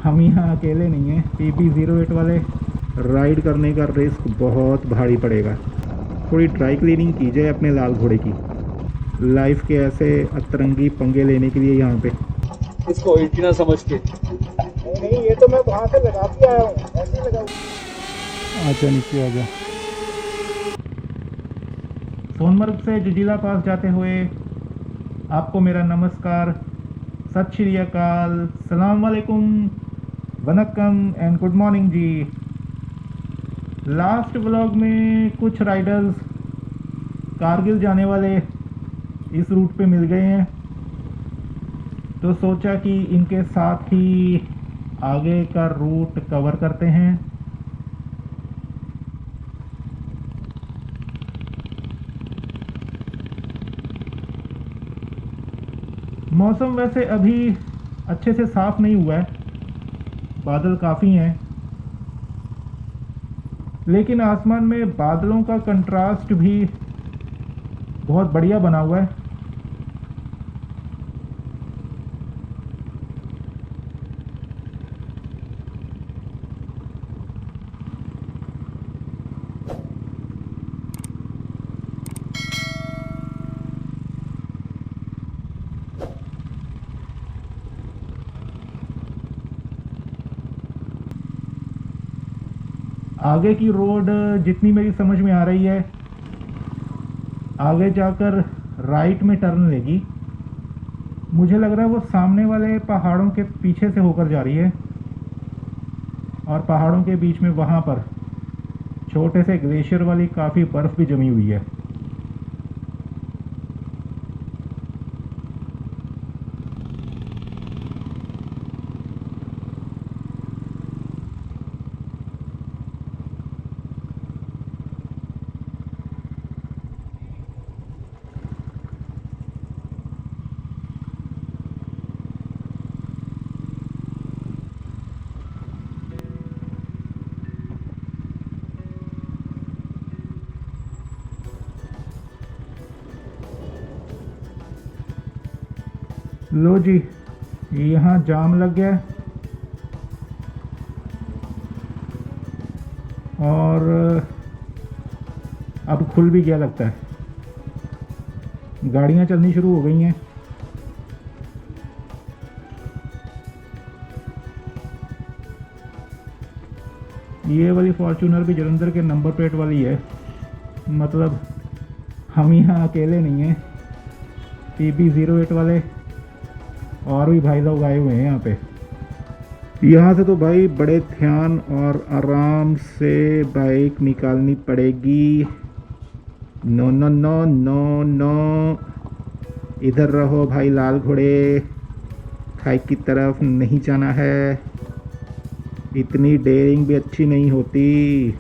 हम यहाँ अकेले नहीं हैं। PB08 वाले राइड करने का रिस्क बहुत भारी पड़ेगा। थोड़ी ड्राई क्लीनिंग की जाए अपने लाल घोड़े की, लाइफ के ऐसे अतरंगी पंगे लेने के लिए यहाँ पे। इसको उल्टी ना समझ के। नहीं नहीं, ये तो मैं वहाँ से लगा के आया हूँ, ऐसे ही लगा। आजा नीचे आजा। सोनमर्ग से जिजिला पास जाते हुए आपको मेरा नमस्कार, सत श्री अकाल, सलाम वालेकुम, वनक्कम एंड गुड मॉर्निंग जी। लास्ट व्लॉग में कुछ राइडर्स कारगिल जाने वाले इस रूट पे मिल गए हैं, तो सोचा कि इनके साथ ही आगे का रूट कवर करते हैं। मौसम वैसे अभी अच्छे से साफ नहीं हुआ है, बादल काफ़ी हैं, लेकिन आसमान में बादलों का कंट्रास्ट भी बहुत बढ़िया बना हुआ है। आगे की रोड जितनी मेरी समझ में आ रही है, आगे जाकर राइट में टर्न लेगी। मुझे लग रहा है वो सामने वाले पहाड़ों के पीछे से होकर जा रही है, और पहाड़ों के बीच में वहाँ पर छोटे से ग्लेशियर वाली काफ़ी बर्फ़ भी जमी हुई है। लो जी, यहाँ जाम लग गया और अब खुल भी गया लगता है। गाड़ियाँ चलनी शुरू हो गई हैं। ये वाली फॉर्च्यूनर भी जलंधर के नंबर प्लेट वाली है, मतलब हम यहाँ अकेले नहीं हैं। PB08 वाले और भी भाई लोग आए हुए हैं यहाँ पे। यहाँ से तो भाई बड़े ध्यान और आराम से बाइक निकालनी पड़ेगी। No no no no no, इधर रहो भाई लाल घोड़े, खाई की तरफ नहीं जाना है। इतनी डेयरिंग भी अच्छी नहीं होती।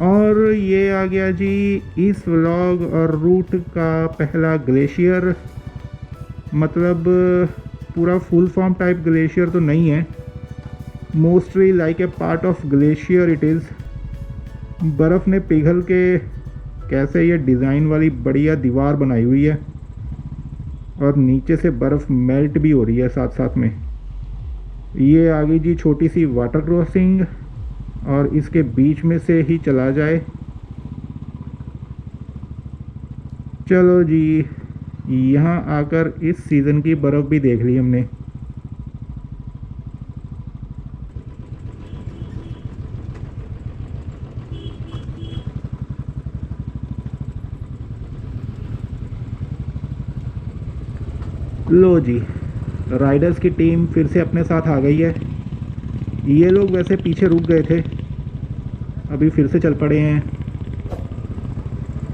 और ये आ गया जी इस व्लॉग और रूट का पहला ग्लेशियर। मतलब पूरा फुल फॉर्म टाइप ग्लेशियर तो नहीं है, mostly like a part of glacier it is. बर्फ़ ने पिघल के कैसे ये डिज़ाइन वाली बढ़िया दीवार बनाई हुई है, और नीचे से बर्फ़ मेल्ट भी हो रही है साथ साथ में। ये आ गई जी छोटी सी वाटर क्रॉसिंग, और इसके बीच में से ही चला जाए। चलो जी, यहाँ आकर इस सीज़न की बर्फ़ भी देख ली हमने। लो जी, राइडर्स की टीम फिर से अपने साथ आ गई है। ये लोग वैसे पीछे रुक गए थे, अभी फिर से चल पड़े हैं।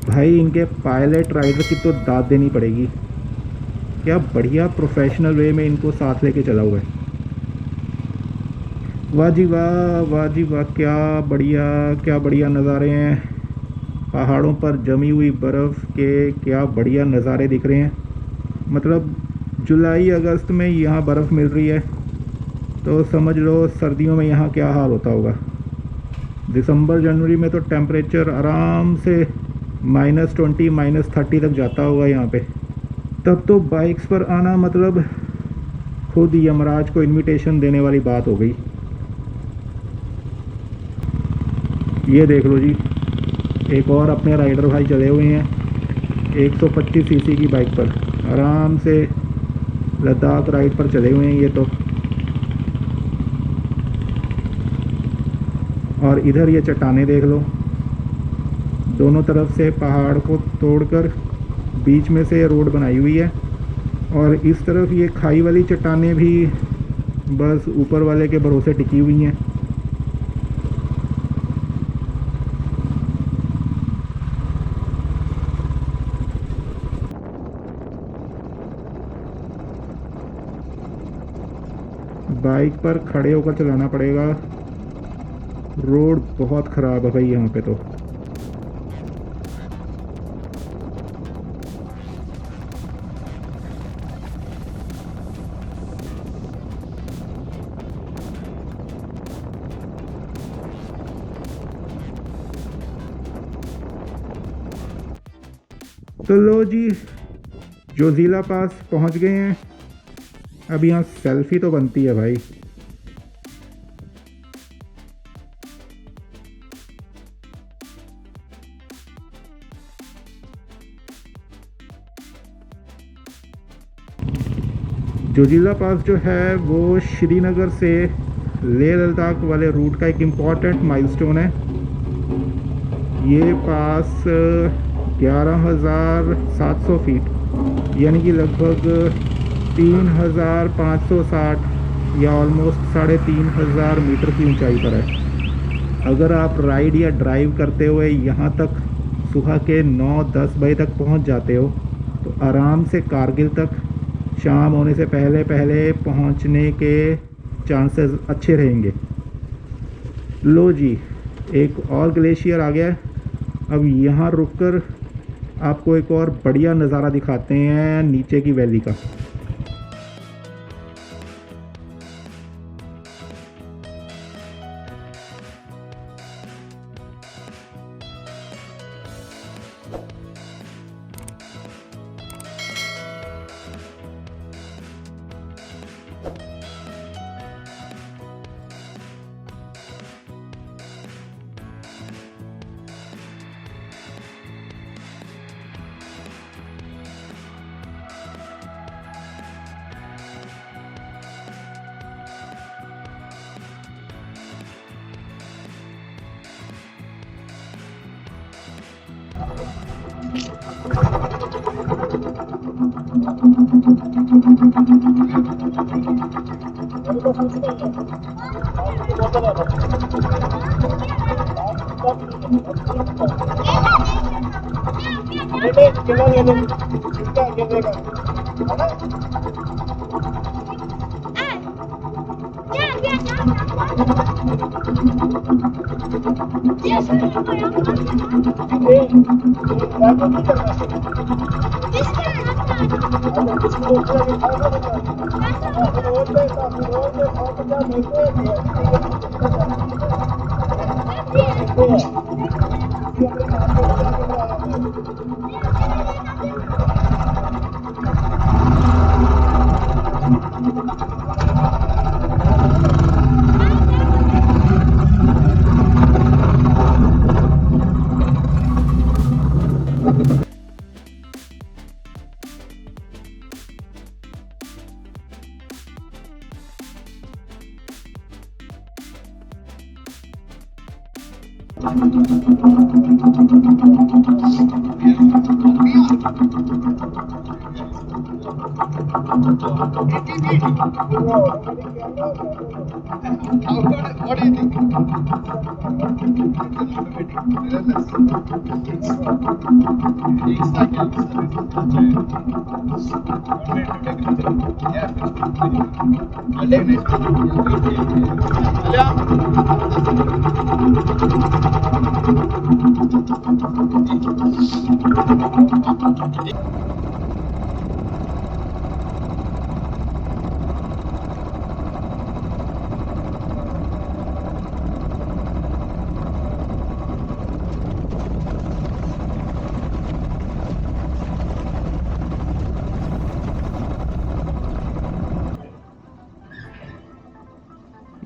भाई इनके पायलट राइडर की तो दाद देनी पड़ेगी, क्या बढ़िया प्रोफेशनल वे में इनको साथ लेके चला हुआ है। वाह जी वाह, वाह जी वाह, क्या बढ़िया नज़ारे हैं। पहाड़ों पर जमी हुई बर्फ़ के क्या बढ़िया नज़ारे दिख रहे हैं। मतलब जुलाई अगस्त में यहाँ बर्फ़ मिल रही है, तो समझ लो सर्दियों में यहाँ क्या हाल होता होगा। दिसंबर जनवरी में तो टेम्परेचर आराम से -20 -30 तक जाता होगा यहाँ पे। तब तो बाइक्स पर आना मतलब खुद यमराज को इनविटेशन देने वाली बात हो गई। ये देख लो जी, एक और अपने राइडर भाई चले हुए हैं 125 सीसी की बाइक पर, आराम से लद्दाख राइड पर चले हुए हैं ये तो। और इधर ये चट्टानें देख लो, दोनों तरफ से पहाड़ को तोड़कर बीच में से रोड बनाई हुई है। और इस तरफ ये खाई वाली चट्टानें भी बस ऊपर वाले के भरोसे टिकी हुई हैं। बाइक पर खड़े होकर चलाना पड़ेगा, रोड बहुत ख़राब है भाई यहाँ पे तो। तो लो जी, जोजिला पास पहुँच गए हैं। अब यहाँ सेल्फी तो बनती है भाई। जोजिला पास जो है वो श्रीनगर से लेह लद्दाख वाले रूट का एक इम्पॉर्टेंट माइलस्टोन है। ये पास 11,700 फीट यानी कि लगभग 3,560 या ऑलमोस्ट 3,500 मीटर की ऊंचाई पर है। अगर आप राइड या ड्राइव करते हुए यहाँ तक सुबह के 9-10 बजे तक पहुँच जाते हो तो आराम से कारगिल तक शाम होने से पहले पहले पहुँचने के चांसेस अच्छे रहेंगे। लो जी, एक और ग्लेशियर आ गया। अब यहाँ रुककर आपको एक और बढ़िया नज़ारा दिखाते हैं नीचे की वैली का। What do you think?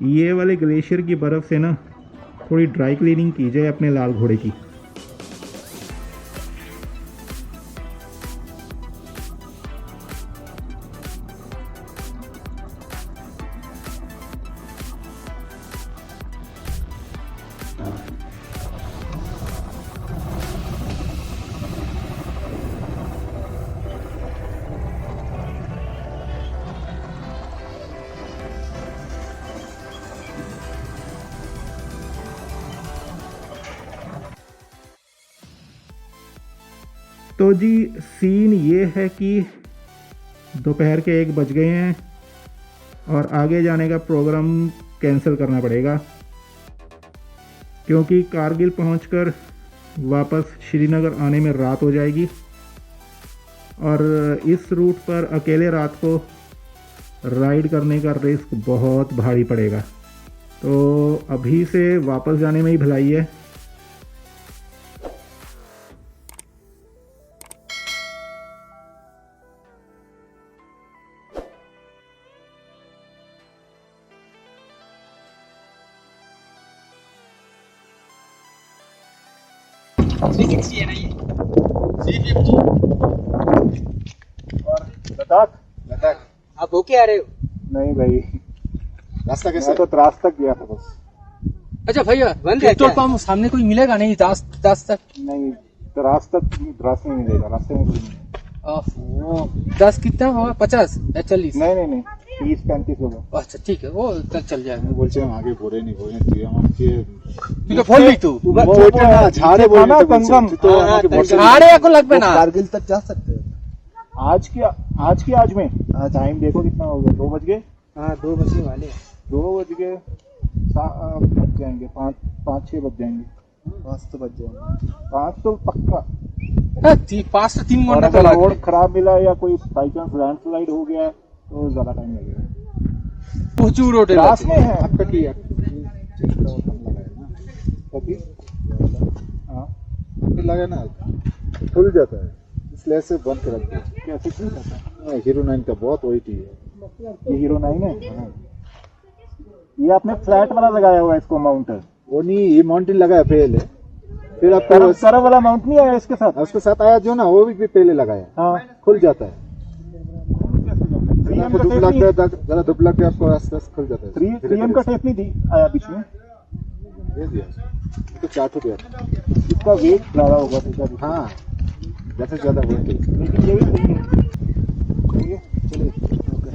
ये वाले ग्लेशियर की बर्फ़ से ना थोड़ी ड्राई क्लीनिंग की जाए अपने लाल घोड़े की। तो जी सीन ये है कि दोपहर के 1 बज गए हैं और आगे जाने का प्रोग्राम कैंसिल करना पड़ेगा, क्योंकि कारगिल पहुंचकर वापस श्रीनगर आने में रात हो जाएगी और इस रूट पर अकेले रात को राइड करने का रिस्क बहुत भारी पड़ेगा। तो अभी से वापस जाने में ही भलाई है। है ना ये C50 और लद्दाख लद्दाख। आप होके आ रहे हो? नहीं भाई, रास्ता कैसा मैं तो द्रास तक गया था बस। अच्छा भैया बंद है पेट्रोल पंप सामने कोई मिलेगा नहीं दास तक? नहीं, द्रास तक, द्रास में मिलेगा, रास्ते में कोई नहीं। 10 कितना होगा? 50 या 40? नहीं नहीं नहीं, 30-35 होगा। अच्छा ठीक है, वो तक चल जाएगा। बोलছে हम आगे बोले नहीं बोले हम आपके তুই তো বললি তো वो ना झाड़े बोल ना संगम, तो আমাকে বলছে আরে এখন লাগবে না। कारगिल तक जा सकते हैं। आज में टाइम देखो कितना हो गया, 2 बज गए। हाँ 2 बजने वाले हैं। 2 बज गए, बज जाएंगे 5-6 बज जाएंगे। 5 तो बज जाएंगे। 5 तो पक्का। 5 से 3 और घंटा तो अगर लग रोड खराब मिला या कोई बाई चांस लैंडस्लाइड हो गया तो ज्यादा टाइम लगेगा। प्रचुर रोड द्रास में है आपका की कभी हाँ, लगा ना खुल जाता है, इसलिए से बंद कर रखते हैं। कैसे खुल जाता है? हीरो 9 का बहुत वेट है। ये हीरो 9 है। ये आपने फ्लैट वाला लगाया हुआ है इसको माउंट। वो नहीं, ये माउंटेन लगा है पहले, फिर आपको सरव वाला माउंट नहीं आया इसके साथ? उसके साथ आया जो ना, वो भी पहले लगाया, हाँ, खुल जाता है। आपको धूप लगता है, जरा धूप लगता है आपको आस्ते आस्ते खुल जाता है। 3M का टेप नहीं दी आया बीच में? दे दिया तो 4 ठो दिया। इसका वेट ज्यादा होगा इसका। हाँ, ज्यादा से ज्यादा वेट है। लेकिन ये भी सही है। ये चलिए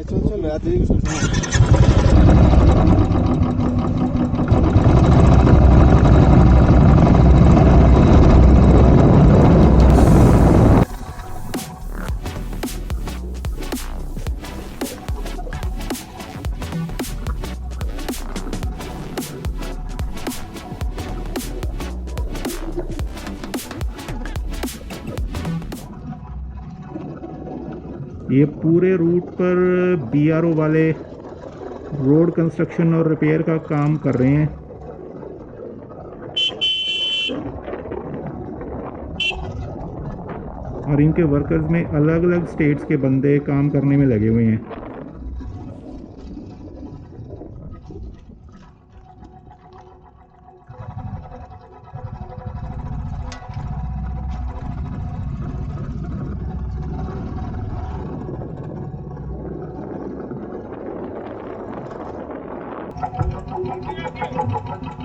चल रहा है। ये पूरे रूट पर BRO वाले रोड कंस्ट्रक्शन और रिपेयर का काम कर रहे हैं। और इनके वर्कर्स में अलग अलग स्टेट्स के बंदे काम करने में लगे हुए हैं।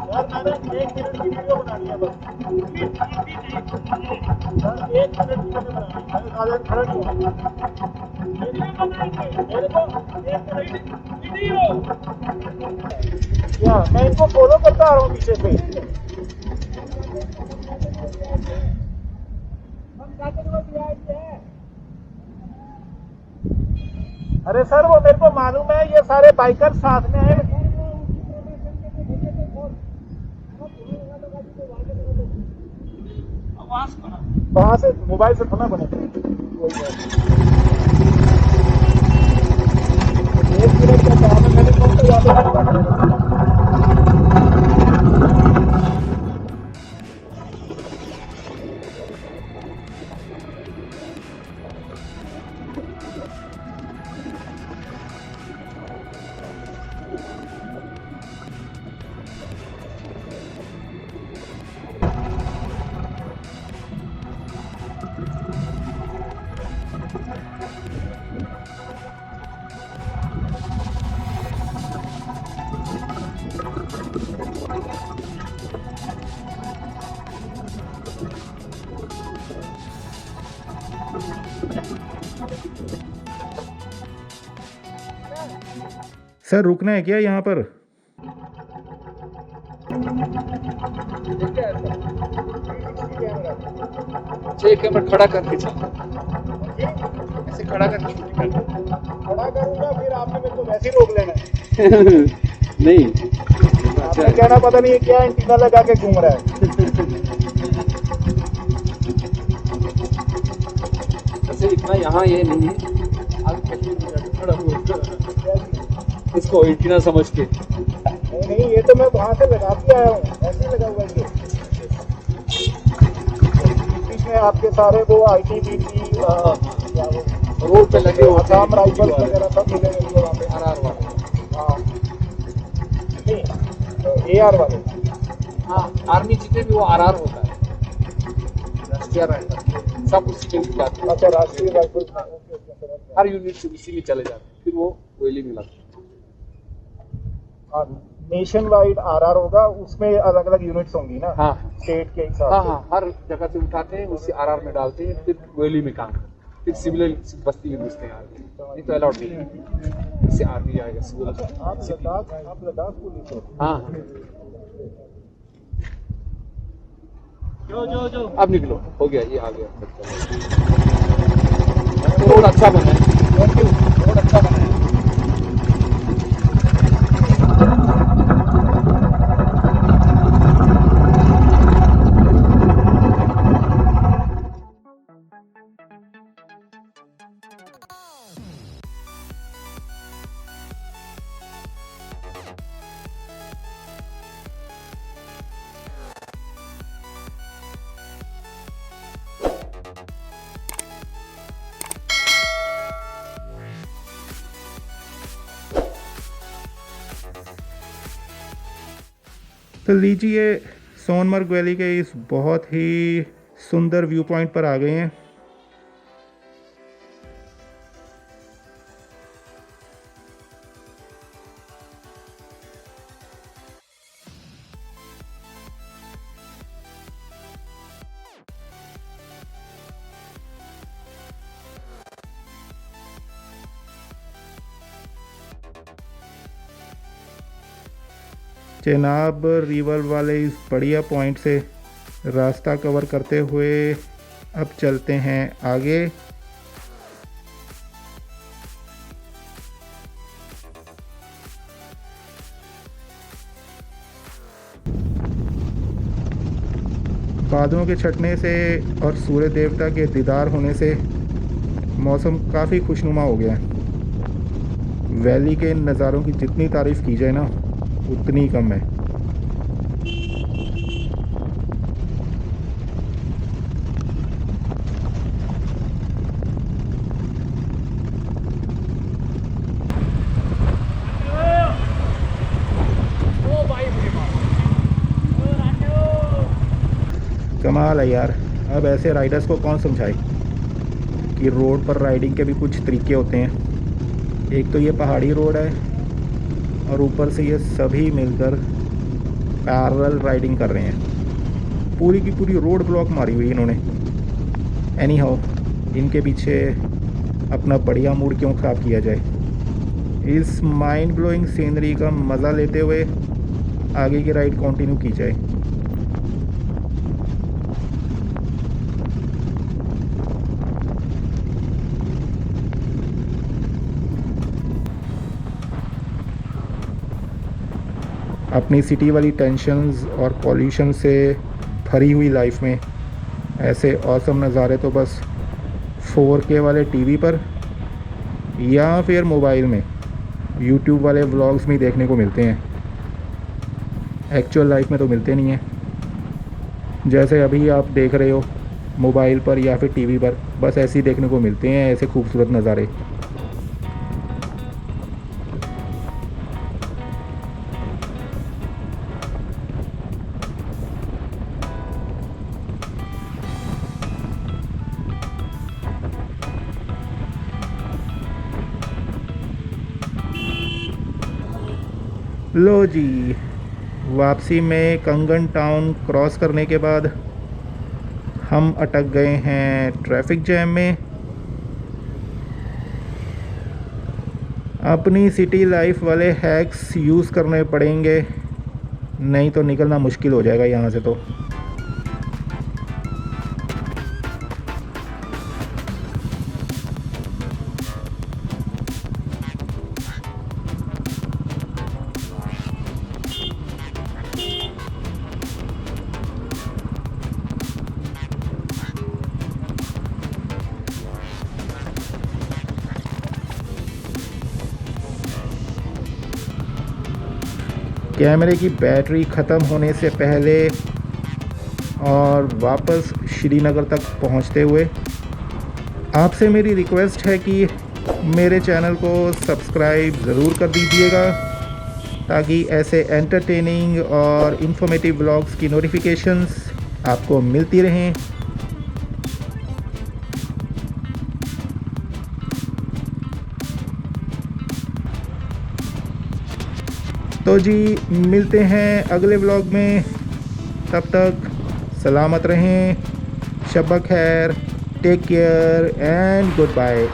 यार मैंने 1 मिनट की वीडियो बनानी है बस। 1 मिनट की मैंने बनानी है, मैं आगे खड़ा नहीं हूँ। मेरे को 1 मिनट वीडियो। क्या मैं इनको फॉलो करता आ रहा हूँ पीछे से। अरे सर वो मेरे को मालूम है, ये सारे बाइकर साथ में हैं। वहां से मोबाइल से थोड़ा बने। 1 मिनट का काम है, मैंने कौन सा याद सर रुकना है क्या यहाँ पर? एक कैमरा खड़ा करके चल, ऐसे खड़ा करके शूटिंग करना। खड़ा करूंगा फिर आपने मेरे को वैसे ही रोक लेना है। नहीं, आपने कहना पता नहीं क्या एंटीना लगा के घूम रहा है। ऐसे इतना यहाँ ये नहीं है, आप खड़ा हुआ इसको एंटीना समझ के। नहीं नहीं, ये तो मैं वहां से लगा के आया हूँ, ऐसे ही लगा हुआ है ये। बीच में आपके सारे वो ITBP रोड पे लगे होते हैं, आसाम राइफल वगैरह सब मिले मेरे वहाँ पे। RR वाले। हाँ नहीं, AR वाले। हाँ, आर्मी जितने भी वो RR होता है, राष्ट्रीय राइफल, सब उसी में जाते हैं। अच्छा, राष्ट्रीय राइफल। हर यूनिट से उसी में चले जाते हैं, फिर वो कोयली में लगता है। नेशन वाइड RR होगा, उसमें अलग अलग यूनिट्स होंगी ना, हाँ स्टेट के हिसाब हाँ से। हाँ, हर जगह से उठाते हैं, उसी RR में डालते हैं, फिर कोयली में काम करते हैं, फिर सिविल बस्ती में घुसते हैं आर्मी। नहीं तो अलाउड नहीं है, इससे आर्मी जाएगा सिविल। आप लद्दाख पुलिस हो? हाँ, जो अब निकलो, हो गया, ये आ गया। रोड अच्छा बना है, रोड अच्छा बना है। तो लीजिए, सोनमर्ग वैली के इस बहुत ही सुंदर व्यू पॉइंट पर आ गए हैं। चेनाब रिवर वाले इस बढ़िया पॉइंट से रास्ता कवर करते हुए अब चलते हैं आगे। बादलों के छटने से और सूर्य देवता के दीदार होने से मौसम काफ़ी खुशनुमा हो गया है। वैली के इन नज़ारों की जितनी तारीफ़ की जाए ना, उतनी कम है। कमाल है यार। अब ऐसे राइडर्स को कौन समझाए कि रोड पर राइडिंग के भी कुछ तरीके होते हैं। एक तो ये पहाड़ी रोड है और ऊपर से ये सभी मिलकर पैरेलल राइडिंग कर रहे हैं। पूरी की पूरी रोड ब्लॉक मारी हुई इन्होंने। एनी हाउ, इनके पीछे अपना बढ़िया मूड क्यों ख़राब किया जाए। इस माइंड ब्लोइंग सीनरी का मज़ा लेते हुए आगे की राइड कंटिन्यू की जाए। अपनी सिटी वाली टेंशन्स और पॉल्यूशन से भरी हुई लाइफ में ऐसे औसम नज़ारे तो बस 4K वाले टीवी पर या फिर मोबाइल में यूट्यूब वाले व्लॉग्स में देखने को मिलते हैं। एक्चुअल लाइफ में तो मिलते नहीं हैं। जैसे अभी आप देख रहे हो मोबाइल पर या फिर टीवी पर, बस ऐसे ही देखने को मिलते हैं ऐसे खूबसूरत नज़ारे। लो जी, वापसी में कंगन टाउन क्रॉस करने के बाद हम अटक गए हैं ट्रैफिक जैम में। अपनी सिटी लाइफ वाले हैक्स यूज़ करने पड़ेंगे, नहीं तो निकलना मुश्किल हो जाएगा यहाँ से तो। कैमरे की बैटरी ख़त्म होने से पहले और वापस श्रीनगर तक पहुंचते हुए आपसे मेरी रिक्वेस्ट है कि मेरे चैनल को सब्सक्राइब ज़रूर कर दीजिएगा, ताकि ऐसे एंटरटेनिंग और इन्फॉर्मेटिव व्लॉग्स की नोटिफिकेशंस आपको मिलती रहें। तो जी मिलते हैं अगले व्लॉग में, तब तक सलामत रहें, शब खैर, take care and good bye.